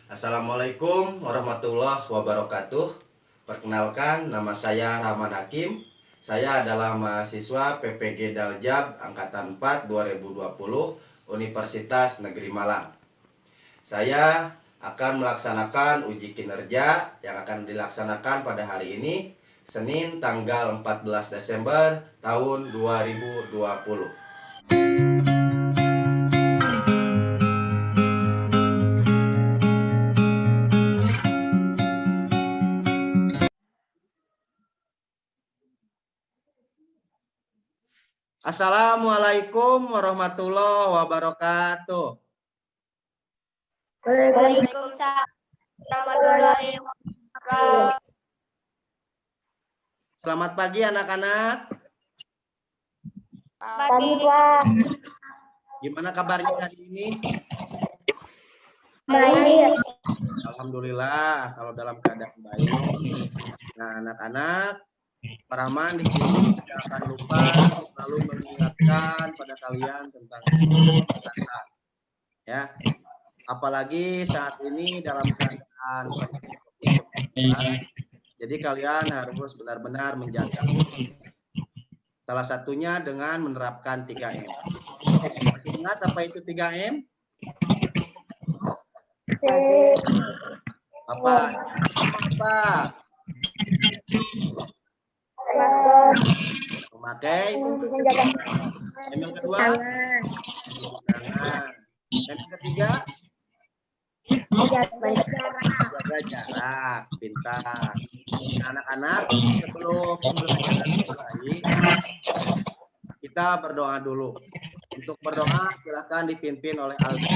Assalamualaikum warahmatullahi wabarakatuh. Perkenalkan, nama saya Rahman Hakim. Saya adalah mahasiswa PPG Daljab Angkatan 4 2020 Universitas Negeri Malang. Saya akan melaksanakan uji kinerja yang akan dilaksanakan pada hari ini, Senin tanggal 14 Desember tahun 2020. Assalamualaikum warahmatullahi wabarakatuh. Waalaikumsalam warahmatullahi wabarakatuh. Selamat pagi anak-anak. Pagi, Pak. Gimana kabarnya hari ini? Baik. Alhamdulillah kalau dalam keadaan baik. Nah, anak-anak, Pak Rahman di sini tidak akan lupa selalu mengingatkan pada kalian tentang kesehatan. Ya. Apalagi saat ini dalam keadaan COVID-19. Jadi kalian harus benar-benar menjaga. Salah satunya dengan menerapkan 3M. Masih ingat apa itu 3M? Apa? Memakai. Yang kedua? Jangan. Dan yang ketiga? Jaga jarak. Pintar. Anak-anak, sebelum pembelajaran dimulai, kita berdoa dulu. Untuk berdoa silahkan dipimpin oleh Aldi.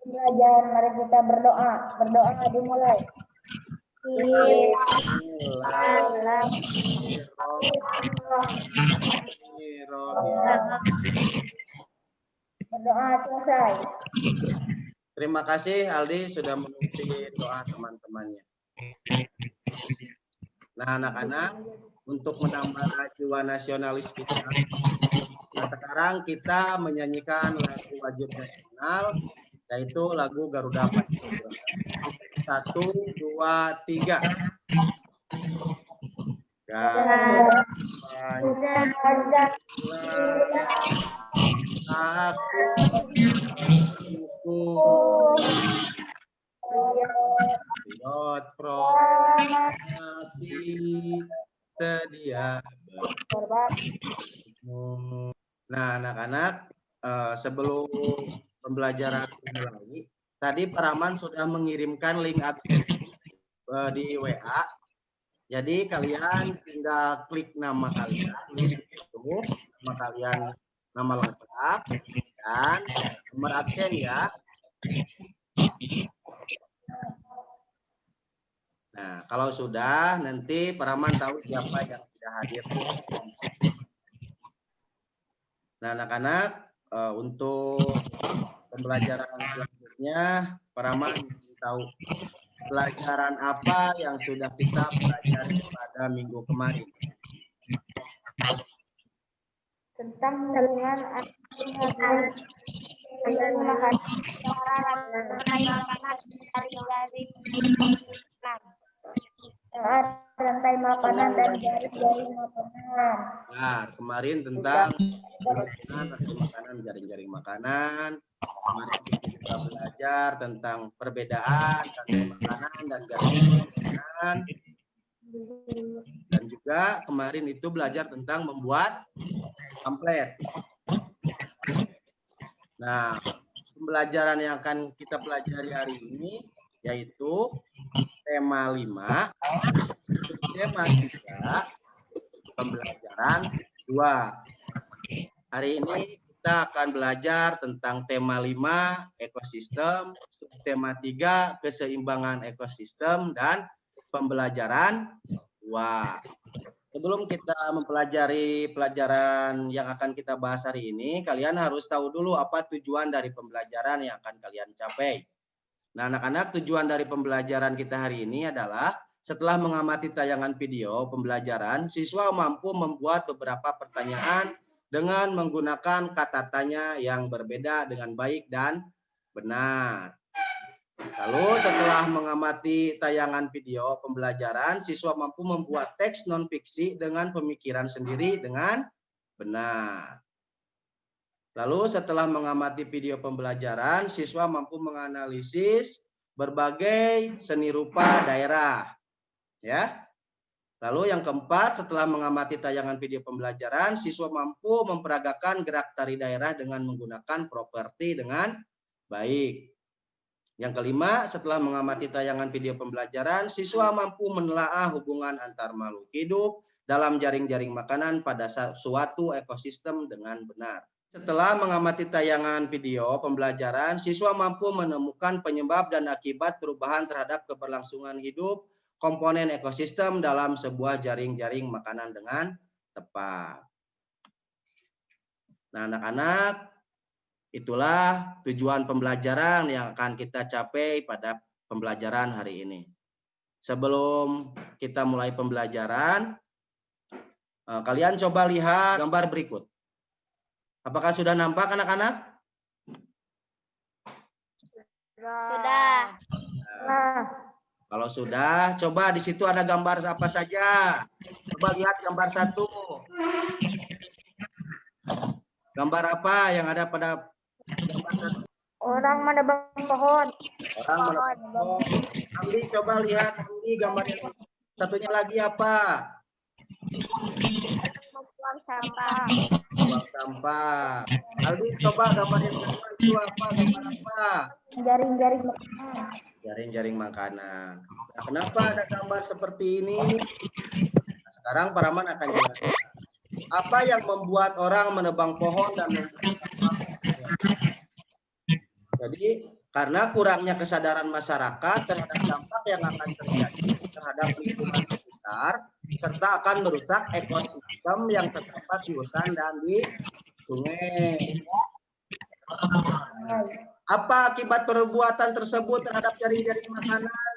Belajar, mari kita berdoa. Berdoa dimulai. Berdoa selesai. Terima kasih Aldi sudah memimpin doa teman-temannya. Nah, anak-anak, untuk menambah jiwa nasionalis kita, nah sekarang kita menyanyikan lagu wajib nasional, yaitu lagu Garuda Pancasila. 1, 2, 3. Proklamasi sedia. Nah, anak-anak, sebelum pembelajaran dimulai, tadi Pak Rahman sudah mengirimkan link absensi di WA. Jadi kalian tinggal klik nama kalian, tulis itu nama kalian, nama lengkap dan nomor absen ya. Nah, kalau sudah nanti Pak Rahman tahu siapa yang tidak hadir. Nah, anak-anak, untuk pembelajaran selanjutnya Pak Rahman tahu pelajaran apa yang sudah kita pelajari pada minggu kemarin. Tentang hubungan rantai makanan dan jaring-jaring makanan. Nah, kemarin tentang rantai makanan, jaring-jaring makanan. Kemarin kita juga belajar tentang perbedaan rantai makanan dan jaring-jaring makanan. Dan juga kemarin itu belajar tentang membuat pamflet. Nah, pembelajaran yang akan kita pelajari hari ini yaitu tema 5, tema 3, pembelajaran 2. Hari ini kita akan belajar tentang tema 5, ekosistem, tema 3, keseimbangan ekosistem, dan pembelajaran 2. Sebelum kita mempelajari pelajaran yang akan kita bahas hari ini, kalian harus tahu dulu apa tujuan dari pembelajaran yang akan kalian capai. Nah, anak-anak, tujuan dari pembelajaran kita hari ini adalah setelah mengamati tayangan video pembelajaran, siswa mampu membuat beberapa pertanyaan dengan menggunakan kata tanya yang berbeda dengan baik dan benar. Lalu setelah mengamati tayangan video pembelajaran, siswa mampu membuat teks non-fiksi dengan pemikiran sendiri dengan benar. Lalu setelah mengamati video pembelajaran, siswa mampu menganalisis berbagai seni rupa daerah. Ya. Lalu yang keempat, setelah mengamati tayangan video pembelajaran, siswa mampu memperagakan gerak tari daerah dengan menggunakan properti dengan baik. Yang kelima, setelah mengamati tayangan video pembelajaran, siswa mampu menelaah hubungan antar makhluk hidup dalam jaring-jaring makanan pada suatu ekosistem dengan benar. Setelah mengamati tayangan video pembelajaran, siswa mampu menemukan penyebab dan akibat perubahan terhadap keberlangsungan hidup komponen ekosistem dalam sebuah jaring-jaring makanan dengan tepat. Nah, anak-anak, itulah tujuan pembelajaran yang akan kita capai pada pembelajaran hari ini. Sebelum kita mulai pembelajaran, kalian coba lihat gambar berikut. Apakah sudah nampak anak-anak? Sudah. Kalau sudah, coba di situ ada gambar apa saja. Coba lihat gambar 1. Gambar apa yang ada pada gambar 1? Orang menebang pohon. Orang menebang pohon. Amdi, coba lihat Amdi gambar yang satunya lagi apa? Membuang sampah. Buang sampah. Aldi, coba gambar yang kedua itu apa? Gambar apa? Jaring-jaring makanan. Jaring-jaring makanan. Nah, kenapa ada gambar seperti ini? Nah, sekarang Pak Rahman akan jelaskan. Apa yang membuat orang menebang pohon dan membuang sampah? Jadi, karena kurangnya kesadaran masyarakat terhadap dampak yang akan terjadi terhadap lingkungan sekitar, serta akan merusak ekosistem yang terdapat di hutan dan di sungai. Apa akibat perbuatan tersebut terhadap jaring-jaring makanan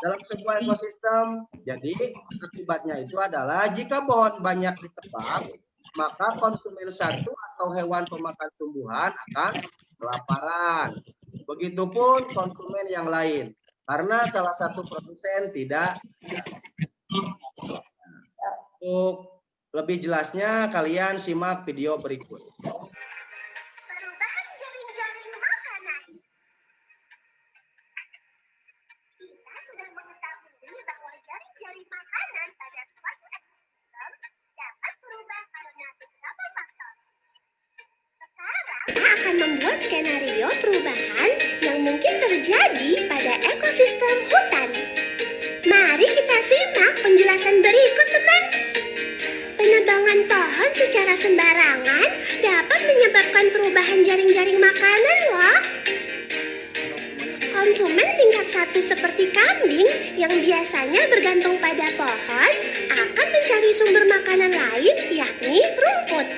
dalam sebuah ekosistem? Jadi akibatnya itu adalah jika pohon banyak ditebang, maka konsumen satu atau hewan pemakan tumbuhan akan kelaparan. Begitupun konsumen yang lain, karena salah satu produsen tidak. Untuk lebih jelasnya, kalian simak video berikut. Akan membuat skenario perubahan yang mungkin terjadi pada ekosistem hutan. Mari kita simak penjelasan berikut, teman. Penebangan pohon secara sembarangan dapat menyebabkan perubahan jaring-jaring makanan, loh. Konsumen tingkat 1 seperti kambing yang biasanya bergantung pada pohon akan mencari sumber makanan lain, yakni rumput.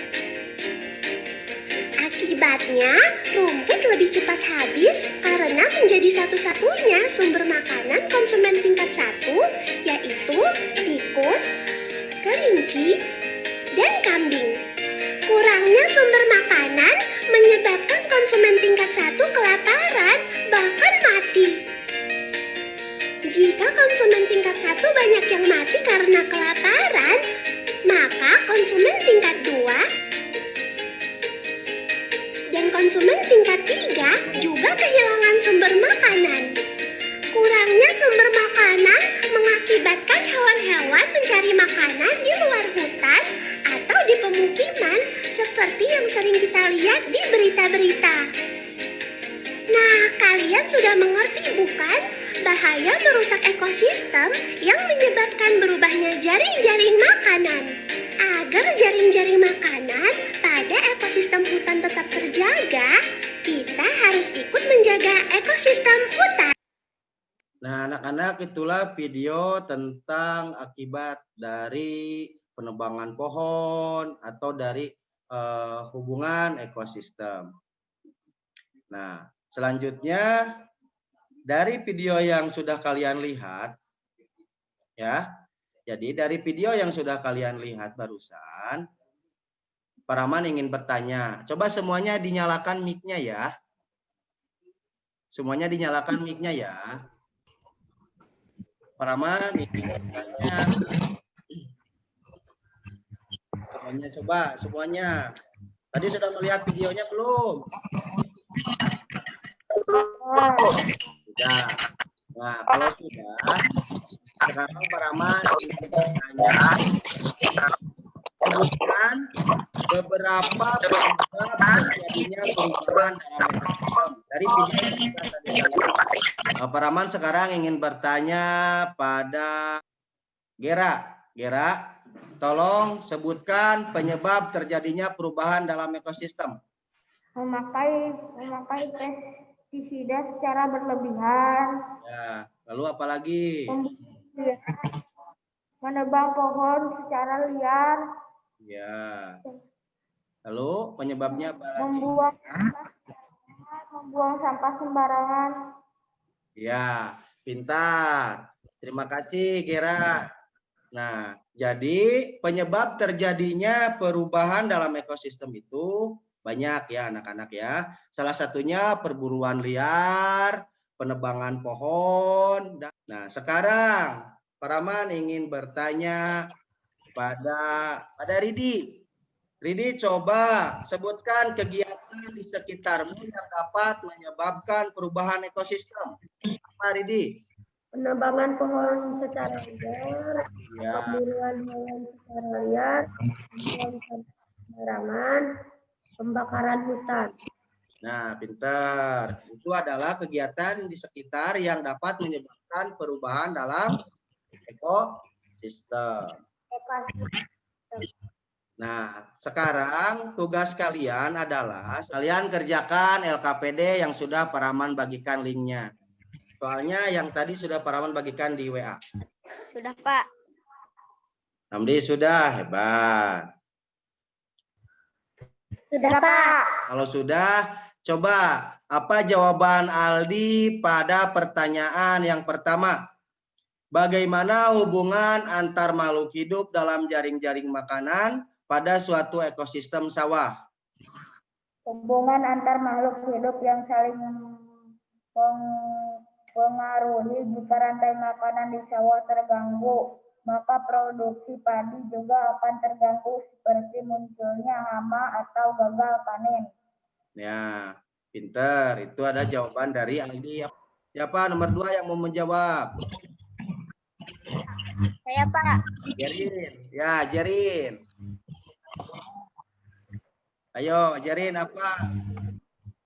Akibatnya, rumput lebih cepat habis karena menjadi satu-satunya sumber makanan konsumen tingkat 1, yaitu tikus, kelinci, dan kambing. Kurangnya sumber makanan menyebabkan konsumen tingkat 1 kelaparan, bahkan mati. Jika konsumen tingkat 1 banyak yang mati karena kelaparan, maka konsumen tingkat 2 dan konsumen tingkat 3 juga kehilangan sumber makanan. Kurangnya sumber makanan mengakibatkan hewan-hewan mencari makanan di luar hutan atau di pemukiman seperti yang sering kita lihat di berita-berita. Nah, kalian sudah mengerti bukan bahaya merusak ekosistem yang menyebabkan berubahnya jaring-jaring makanan? Agar jaring-jaring makanan pada ekosistem hutan tetap terjaga, kita harus ikut menjaga ekosistem hutan. Nah, anak-anak, itulah video tentang akibat dari penebangan pohon atau dari hubungan ekosistem. Nah, selanjutnya dari video yang sudah kalian lihat, ya. Jadi dari video yang sudah kalian lihat barusan, Pak Rahman ingin bertanya. Coba semuanya dinyalakan mic-nya ya. Semuanya dinyalakan mic-nya ya. Paraman, semuanya coba, semuanya. Tadi sudah melihat videonya belum? Sudah. Nah, kalau sudah, sekarang Paraman sebutkan beberapa penyebab terjadinya perubahan dalam ekosistem. Dari video yang kita tadi lihat. Paraman sekarang ingin bertanya pada Gera. Gera, tolong sebutkan penyebab terjadinya perubahan dalam ekosistem. Memakai pestisida secara berlebihan. Ya, lalu apa lagi? Menebang pohon secara liar. Ya. Lalu penyebabnya apa lagi? Membuang sampah sembarangan. Ya, pintar. Terima kasih, Gera. Nah, jadi penyebab terjadinya perubahan dalam ekosistem itu banyak ya anak-anak ya. Salah satunya perburuan liar, penebangan pohon. Nah, sekarang Paraman ingin bertanya pada Ridi. Ridi, coba sebutkan kegiatan di sekitarmu yang dapat menyebabkan perubahan ekosistem. Apa, Ridi? Penebangan pohon secara liar, Ya. perburuan hewan secara liar, pembuangan sembarangan, pembakaran hutan. Nah, pintar. Itu adalah kegiatan di sekitar yang dapat menyebabkan perubahan dalam ekosistem. Nah, sekarang tugas kalian adalah kalian kerjakan LKPD yang sudah Paraman bagikan linknya. Soalnya yang tadi sudah Paraman bagikan di WA. Sudah, Pak. Namdi sudah, hebat. Sudah, Pak. Kalau sudah, coba apa jawaban Aldi pada pertanyaan yang pertama? Bagaimana hubungan antar makhluk hidup dalam jaring-jaring makanan pada suatu ekosistem sawah? Hubungan antar makhluk hidup yang saling mempengaruhi. Jika rantai makanan di sawah terganggu, maka produksi padi juga akan terganggu seperti munculnya hama atau gagal panen. Ya, pinter. Itu ada jawaban dari Aldi. Siapa nomor 2 yang mau menjawab? Saya, Pak. Jerin. Ya, Jerin. Ayo, Jerin apa?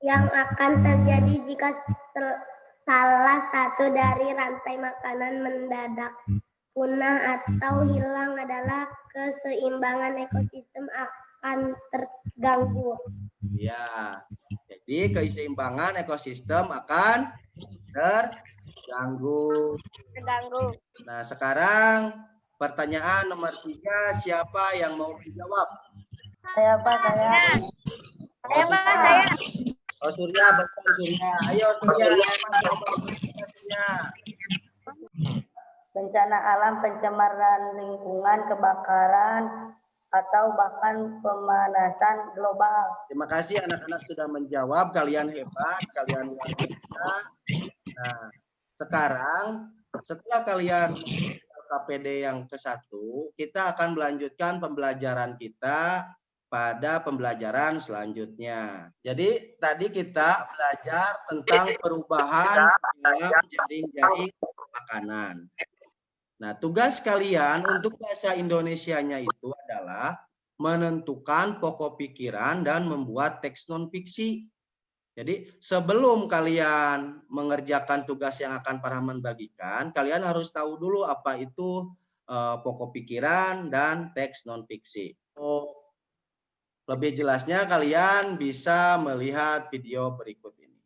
Yang akan terjadi jika salah satu dari rantai makanan mendadak punah atau hilang adalah keseimbangan ekosistem akan terganggu. Ya, jadi keseimbangan ekosistem akan terganggu. Nah, sekarang pertanyaan nomor 3, siapa yang mau menjawab? Saya, Pak. Saya. Saya. Oh, Surya, betul Surya. Ayo Surya, Surya. Bencana alam, pencemaran lingkungan, kebakaran, atau bahkan pemanasan global. Terima kasih anak-anak sudah menjawab. Kalian hebat, kalian luar biasa. Nah, sekarang setelah kalian KPD yang ke-1, kita akan melanjutkan pembelajaran kita pada pembelajaran selanjutnya. Jadi tadi kita belajar tentang perubahan dalam jaring-jaring makanan. Nah, tugas kalian untuk bahasa Indonesianya itu adalah menentukan pokok pikiran dan membuat teks non-fiksi. Jadi sebelum kalian mengerjakan tugas yang akan Paraman bagikan, kalian harus tahu dulu apa itu pokok pikiran dan teks non-fiksi. Lebih jelasnya kalian bisa melihat video berikut ini.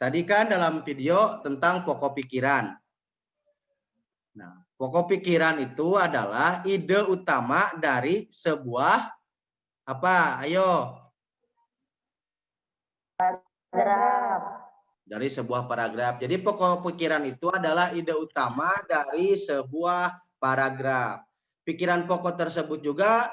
tadi kan dalam video tentang pokok pikiran. Nah, pokok pikiran itu adalah ide utama dari sebuah apa? Ayo. Paragraf. Dari sebuah paragraf. Jadi pokok pikiran itu adalah ide utama dari sebuah paragraf. Pikiran pokok tersebut juga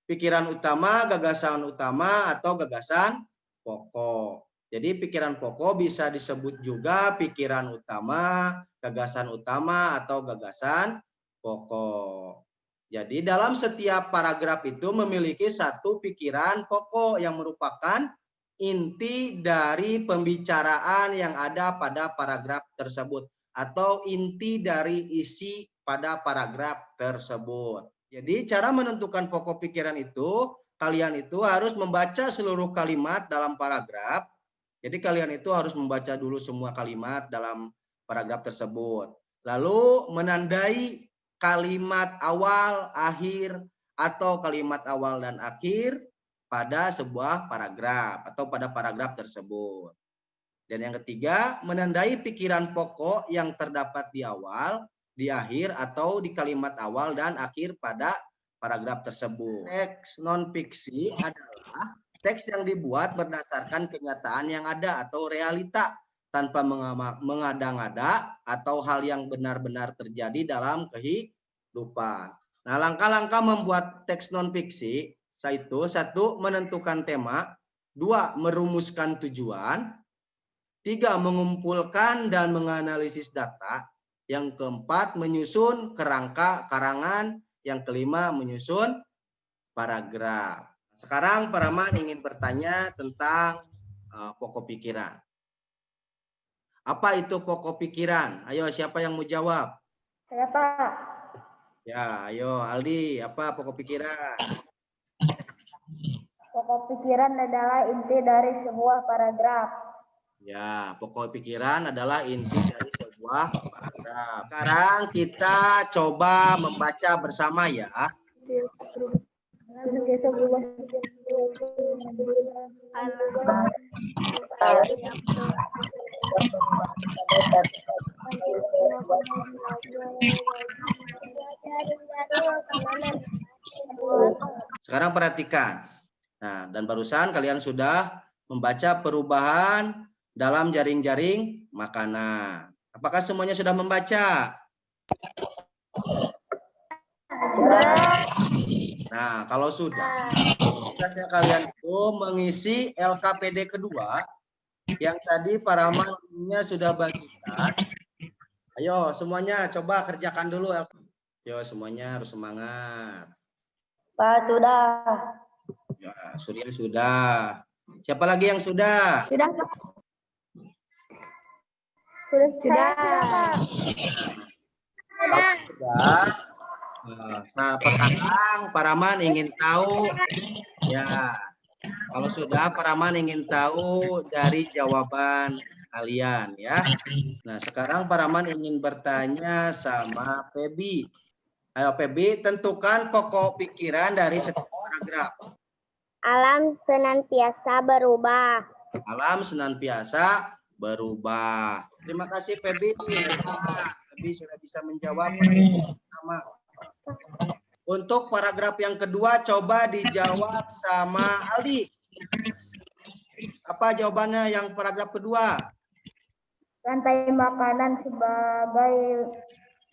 pikiran utama, gagasan utama, atau gagasan pokok. Jadi pikiran pokok bisa disebut juga pikiran utama, gagasan utama, atau gagasan pokok. Jadi dalam setiap paragraf itu memiliki satu pikiran pokok yang merupakan inti dari pembicaraan yang ada pada paragraf tersebut, atau inti dari isi pada paragraf tersebut. Jadi cara menentukan pokok pikiran itu, kalian itu harus membaca seluruh kalimat dalam paragraf. Jadi kalian itu harus membaca dulu semua kalimat dalam paragraf tersebut. Lalu menandai kalimat awal, akhir, atau kalimat awal dan akhir pada sebuah paragraf atau pada paragraf tersebut. Dan yang ketiga, menandai pikiran pokok yang terdapat di awal, di akhir, atau di kalimat awal dan akhir pada paragraf tersebut. Teks non-fiksi adalah teks yang dibuat berdasarkan kenyataan yang ada atau realita tanpa mengada-ngada atau hal yang benar-benar terjadi dalam kehidupan. Nah, langkah-langkah membuat teks non-fiksi yaitu 1. Menentukan tema, 2. Merumuskan tujuan, 3. Mengumpulkan dan menganalisis data, yang keempat menyusun kerangka karangan, yang kelima menyusun paragraf. Sekarang Pak Rahman ingin bertanya tentang pokok pikiran. Apa itu pokok pikiran? Ayo, siapa yang mau jawab? Saya, Pak. Ya, ayo Aldi, apa pokok pikiran? Pokok pikiran adalah inti dari sebuah paragraf. Ya, pokok pikiran adalah inti dari sebuah paragraf. Sekarang kita coba membaca bersama ya. Sekarang perhatikan. Nah, dan barusan kalian sudah membaca perubahan dalam jaring-jaring makanan. Apakah semuanya sudah membaca? Nah, kalau sudah, tugasnya kalian itu mengisi LKPD kedua yang tadi Pak Rahman sudah bagikan. Ayo semuanya coba kerjakan dulu. Ayo semuanya harus semangat. Pak, sudah. Ya, Surya sudah. Siapa lagi yang sudah? Sudah, Pak. Sudah. Sudah. Nah, sekarang Pak Rahman ingin tahu ya. Kalau sudah Pak Rahman ingin tahu dari jawaban kalian ya. Nah, sekarang Pak Rahman ingin bertanya sama Febi. Ayo Febi, tentukan pokok pikiran dari setiap paragraf. Alam senantiasa berubah. Alam senantiasa berubah. Terima kasih Febi. Febi sudah bisa menjawab pertanyaan pertama. Untuk paragraf yang kedua coba dijawab sama Aldi. Apa jawabannya yang paragraf kedua? Rantai makanan sebagai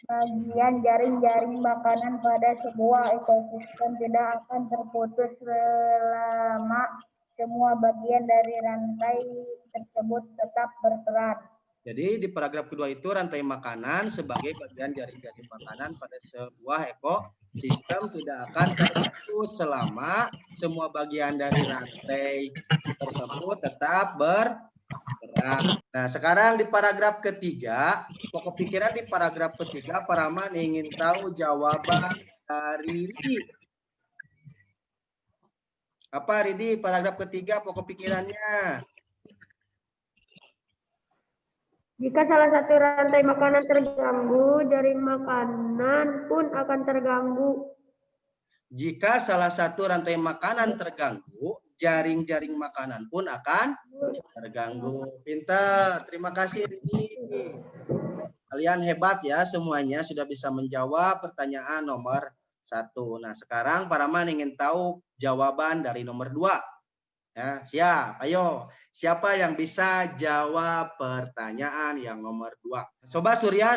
bagian jaring-jaring makanan pada sebuah ekosistem tidak akan terputus selama semua bagian dari rantai tersebut tetap berperan. Jadi di paragraf kedua itu rantai makanan sebagai bagian jaring-jaring makanan pada sebuah ekosistem tidak akan terputus selama semua bagian dari rantai tersebut tetap berperan. Nah, sekarang di paragraf ketiga, pokok pikiran di paragraf ketiga, Pak Rahman ingin tahu jawaban dari Ridi. Apa Ridi, paragraf ketiga pokok pikirannya? Jika salah satu rantai makanan terganggu, jaring makanan pun akan terganggu. Jika salah satu rantai makanan terganggu, jaring-jaring makanan pun akan terganggu. Pintar, terima kasih Rini. Kalian hebat ya semuanya, sudah bisa menjawab pertanyaan nomor 1. Nah sekarang Pak Rahman ingin tahu jawaban dari nomor 2. Ya, siap, ayo. Siapa yang bisa jawab pertanyaan yang nomor 2? Coba Surya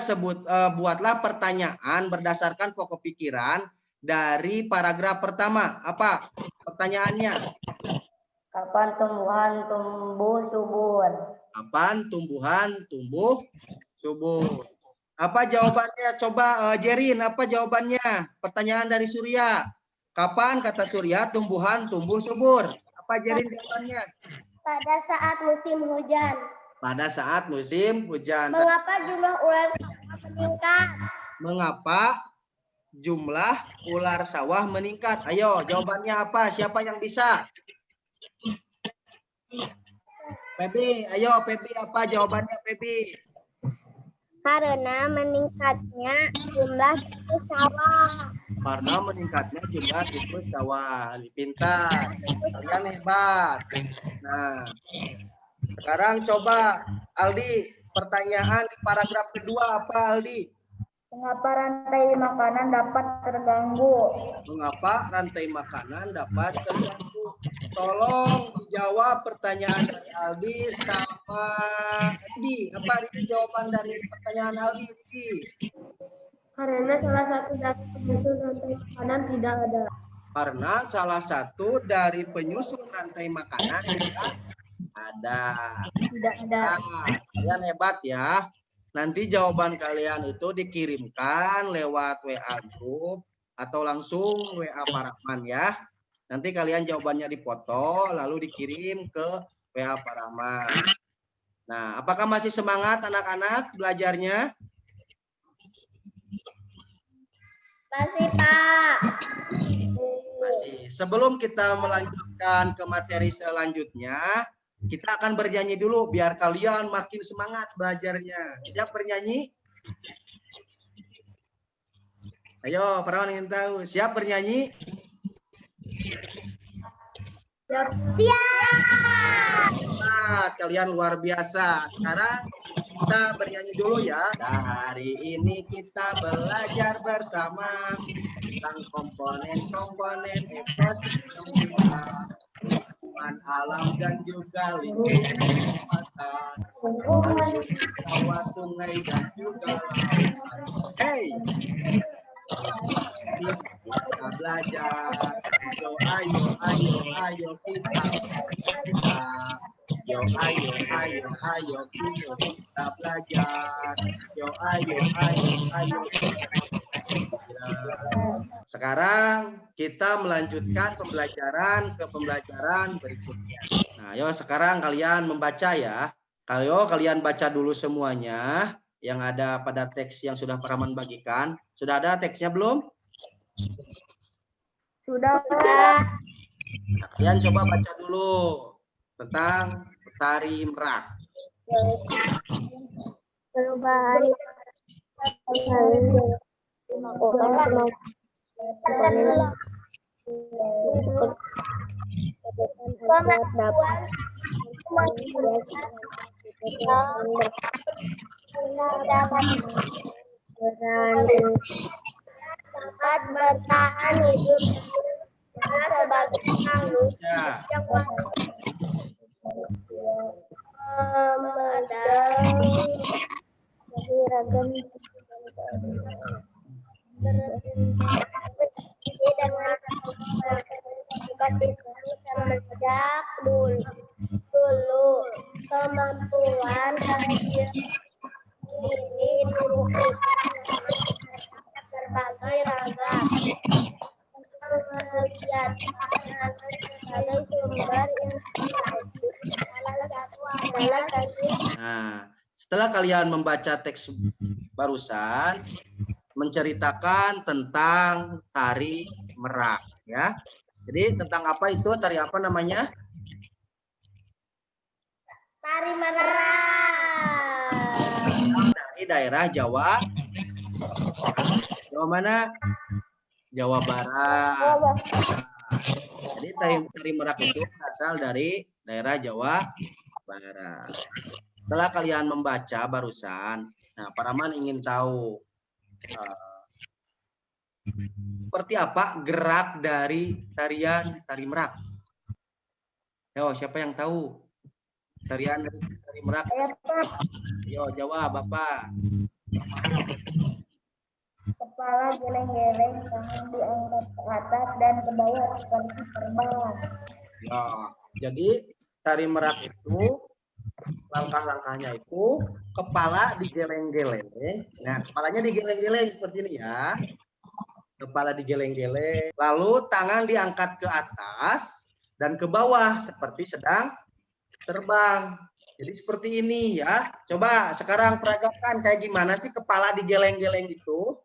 buatlah pertanyaan berdasarkan pokok pikiran dari paragraf pertama. Apa pertanyaannya? Kapan tumbuhan tumbuh subur? Kapan tumbuhan tumbuh subur? Apa jawabannya? Coba Jerin, apa jawabannya? Pertanyaan dari Surya. Kapan kata Surya tumbuhan tumbuh subur? Apa Jerin jawabannya? Pada saat musim hujan. Pada saat musim hujan. Mengapa jumlah ular meningkat? Mengapa jumlah ular sawah meningkat? Ayo, jawabannya apa? Siapa yang bisa? Pebi, ayo Pebi, apa jawabannya Pebi? Karena meningkatnya jumlah tikus sawah. Karena meningkatnya jumlah tikus sawah. Pintar, kalian hebat. Nah, sekarang coba Aldi, pertanyaan di paragraf kedua apa Aldi? Mengapa rantai makanan dapat terganggu? Mengapa rantai makanan dapat terganggu? Tolong dijawab pertanyaan dari Aldi sama Ridi. Apa Ridi jawaban dari pertanyaan Aldi? Ridi? Karena salah satu dari penyusun rantai makanan tidak ada. Karena salah satu dari penyusun rantai makanan tidak ada. Tidak ada. Nah, kalian hebat ya. Nanti jawaban kalian itu dikirimkan lewat WA grup atau langsung WA Pak Rahman ya. Nanti kalian jawabannya dipoto lalu dikirim ke WA Pak Rahman. Nah, apakah masih semangat anak-anak belajarnya? Masih, Pak. Masih. Sebelum kita melanjutkan ke materi selanjutnya, kita akan bernyanyi dulu biar kalian makin semangat belajarnya. Siap bernyanyi? Ayo, Pak Rahman ingin tahu. Siap bernyanyi? Siap. Nah, kalian luar biasa. Sekarang kita bernyanyi dulu ya. Hari ini kita belajar bersama tentang komponen-komponen ekosistem kita. Alam dan juga lingkungan kawasan, sawah, sungai dan juga lautan. Hey, kita belajar. Ayo kita. Yo ayo kita belajar. Yo ayo. Sekarang kita melanjutkan pembelajaran ke pembelajaran berikutnya. Nah, ayo sekarang kalian membaca ya. Kalau kalian baca dulu semuanya yang ada pada teks yang sudah Pak Rahman bagikan. Sudah ada teksnya belum? Sudah. Nah, kalian coba baca dulu tentang tari merak. Perubahan tempat bertahan hidup sebagai makhluk yang ragam dengan semenjak dulu kemampuan ini dirugikan berbagai ragam penelitian sebagai sumber inspirasi salah satu adalah tadi. Nah, setelah kalian membaca teks barusan menceritakan tentang tari merak ya. Jadi tentang apa itu tari apa namanya? Tari merak. Dari daerah Jawa. Jawa mana? Jawa Barat. Jadi tari merak itu berasal dari daerah Jawa Barat. Setelah kalian membaca barusan, nah Paraman ingin tahu seperti apa gerak dari tarian tari merak. Yo, siapa yang tahu tarian dari tari merak? Yo, jawab Bapak. Kepala geleng-geleng, tangan diangkat ke atas dan ke bawah seperti terbang. Ya, jadi tari merak itu langkah-langkahnya itu kepala digeleng-geleng. Nah, kepalanya digeleng-geleng seperti ini ya. Kepala digeleng-geleng, lalu tangan diangkat ke atas dan ke bawah seperti sedang terbang. Jadi seperti ini ya. Coba sekarang peragakan kayak gimana sih kepala digeleng-geleng itu?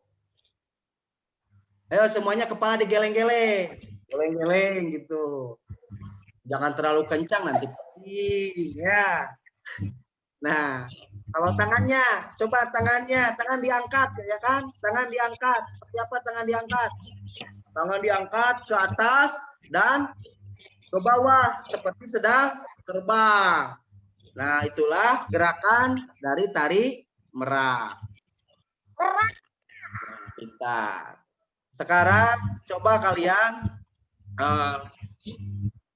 Ayo semuanya kepala digeleng-geleng. Geleng-geleng gitu. Jangan terlalu kencang nanti pusing ya. Nah, kalau tangannya, coba tangan diangkat ya kan? Tangan diangkat. Seperti apa tangan diangkat? Tangan diangkat ke atas dan ke bawah seperti sedang terbang. Nah, itulah gerakan dari tari merak. Nah, pintar. Sekarang coba kalian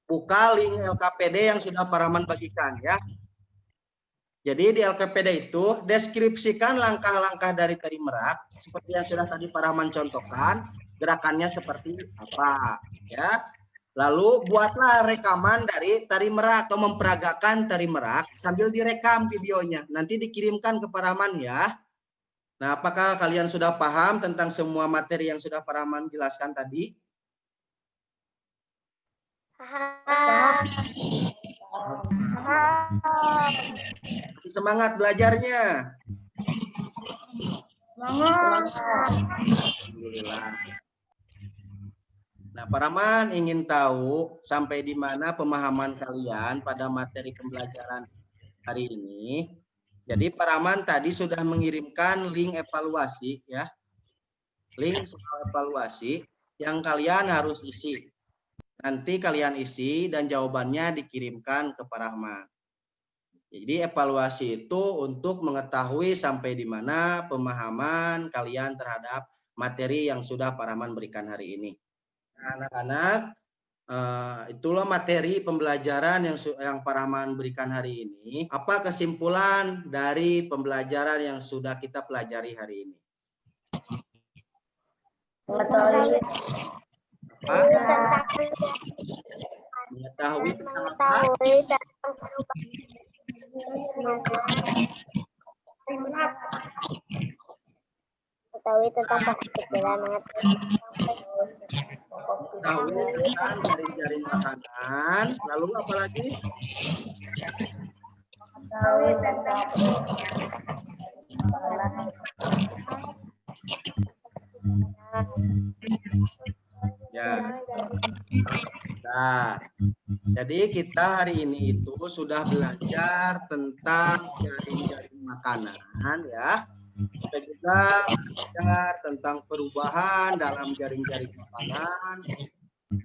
buka link LKPD yang sudah Paraman bagikan ya. Jadi di LKPD itu deskripsikan langkah-langkah dari tari merak seperti yang sudah tadi Paraman contohkan, gerakannya seperti apa ya. Lalu buatlah rekaman dari tari merak atau memperagakan tari merak sambil direkam videonya. Nanti dikirimkan ke Paraman ya. Nah, apakah kalian sudah paham tentang semua materi yang sudah Paraman jelaskan tadi? Masih semangat belajarnya? Semangat. Alhamdulillah. Nah, Paraman ingin tahu sampai di mana pemahaman kalian pada materi pembelajaran hari ini. Jadi Paraman tadi sudah mengirimkan link evaluasi ya. Link soal evaluasi yang kalian harus isi. Nanti kalian isi dan jawabannya dikirimkan ke Paraman. Jadi evaluasi itu untuk mengetahui sampai di mana pemahaman kalian terhadap materi yang sudah Paraman berikan hari ini. Nah, anak-anak, itulah materi pembelajaran yang Paraman berikan hari ini. Apa kesimpulan dari pembelajaran yang sudah kita pelajari hari ini? Mengetahui tentang apa? Mengetahui tentang kecil-kecilan, Mengetahui tentang jaring-jaring makanan. Lalu apa lagi? Mengetahui tentang ya. Nah, jadi kita hari ini itu sudah belajar tentang jaring-jaring makanan ya. Kita juga belajar tentang perubahan dalam jaring-jaring makanan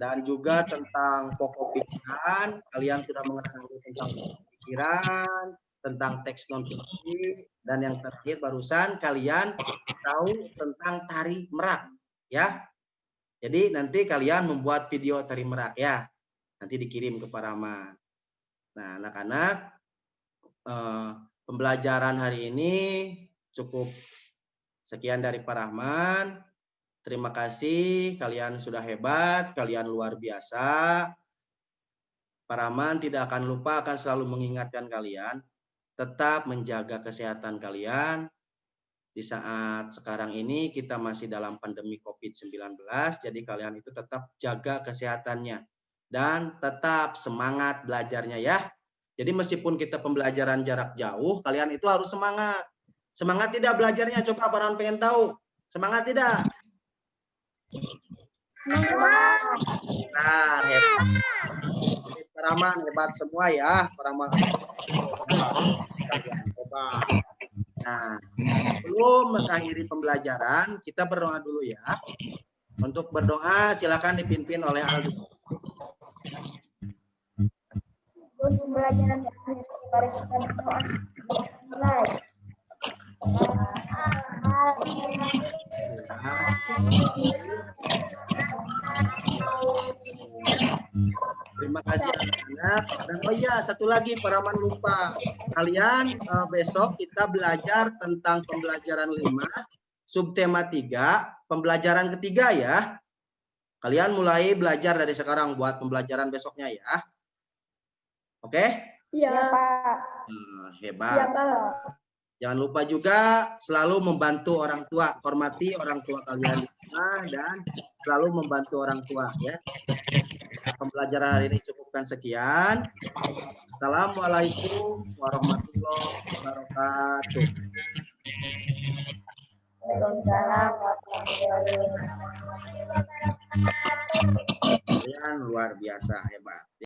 dan juga tentang pokok pikiran. Kalian sudah mengetahui tentang pokok pikiran, tentang teks non fiksi, dan yang terakhir barusan kalian tahu tentang tari merak ya. Jadi nanti kalian membuat video tari merak ya. Nanti dikirim ke Paraman. Nah, anak-anak, pembelajaran hari ini cukup sekian dari Paraman. Terima kasih, kalian sudah hebat, kalian luar biasa. Paraman tidak akan lupa, akan selalu mengingatkan kalian, tetap menjaga kesehatan kalian. Di saat sekarang ini kita masih dalam pandemi COVID-19, jadi kalian itu tetap jaga kesehatannya. Dan tetap semangat belajarnya ya. Jadi meskipun kita pembelajaran jarak jauh, kalian itu harus semangat. Semangat tidak belajarnya? Coba Paraman pengen tahu. Semangat tidak? Nah, hebat. Paraman hebat semua ya. Paraman hebat. Nah, sebelum mengakhiri pembelajaran, kita berdoa dulu ya. Untuk berdoa silakan dipimpin oleh Aldi. Untuk pembelajaran yang akhir, mari kita berdoa. Mulai. Terima kasih anak-anak. Dan oh iya, satu lagi Paraman lupa. Kalian besok kita belajar tentang pembelajaran 5, subtema 3, pembelajaran ketiga ya. Kalian mulai belajar dari sekarang buat pembelajaran besoknya ya. Oke? Iya, Pak. Hebat. Iya, Pak. Jangan lupa juga selalu membantu orang tua. Hormati orang tua kalian di rumah dan selalu membantu orang tua ya. Pembelajaran hari ini cukupkan sekian. Assalamualaikum warahmatullahi wabarakatuh. Waalaikumsalam warahmatullahi wabarakatuh. Kalian luar biasa hebat.